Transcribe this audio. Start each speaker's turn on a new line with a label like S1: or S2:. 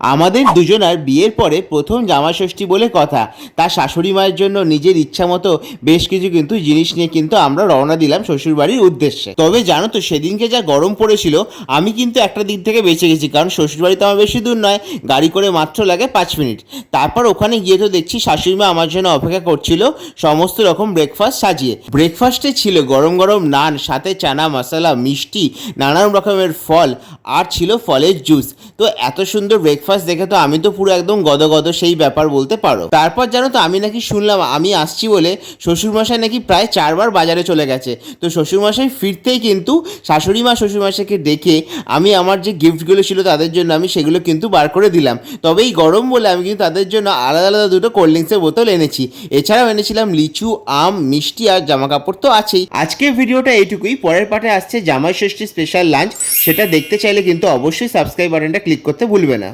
S1: আমাদের দুজনার বিয়ের পরে প্রথম জামাষষ্ঠী বলে কথা। তার শাশুড়ি মায়ের জন্য নিজের ইচ্ছা মতো বেশ কিছু কিন্তু জিনিস নিয়ে কিন্তু আমরা রওনা দিলাম শ্বশুরবাড়ির উদ্দেশ্যে। তবে জানো তো সেদিনকে যা গরম পড়েছিল, আমি কিন্তু একটা দিক থেকে বেঁচে গেছি, কারণ শ্বশুরবাড়ি তো আমার বেশি দূর নয়, গাড়ি করে মাত্র লাগে 5 মিনিট। তারপর ওখানে গিয়ে তো দেখছি শাশুড়ি মা আমার জন্য অপেক্ষা করছিল সমস্ত রকম ব্রেকফাস্ট সাজিয়ে। ব্রেকফাস্টে ছিল গরম গরম নান, সাথে চানা মশলা, মিষ্টি, নানান রকমের ফল, আর ছিল ফলের জুস। তো এত সুন্দর ব্রেকফাস্ট দেখে তো আমি তো পুরো একদম গদগদ সেই ব্যাপার বলতে পারো। তারপর জানো তো আমি নাকি শুনলাম আমি আসছি বলে শ্বশুরমশাই নাকি প্রায় 4বার বাজারে চলে গেছে। তো শ্বশুরমশাই ফিরতেই কিন্তু শাশুড়ি মা শ্বশুরমশাইকে ডেকে আমি আমার যে গিফটগুলো ছিল তাদের জন্য আমি সেগুলো কিন্তু বার করে দিলাম। তবে এই গরম বলে আমি কিন্তু তাদের জন্য আলাদা আলাদা দুটো কোল্ড ড্রিঙ্কসের বোতল এনেছি। এছাড়াও এনেছিলাম লিচু, আম, মিষ্টি আর জামা কাপড় তো আছেই। আজকের ভিডিওটা এইটুকুই। পরের পার্টে আসছে জামাই ষষ্ঠী স্পেশাল লাঞ্চ। সেটা দেখতে চাইলে কিন্তু অবশ্যই সাবস্ক্রাইব বাটনটা ক্লিক করতে ভুলবে না।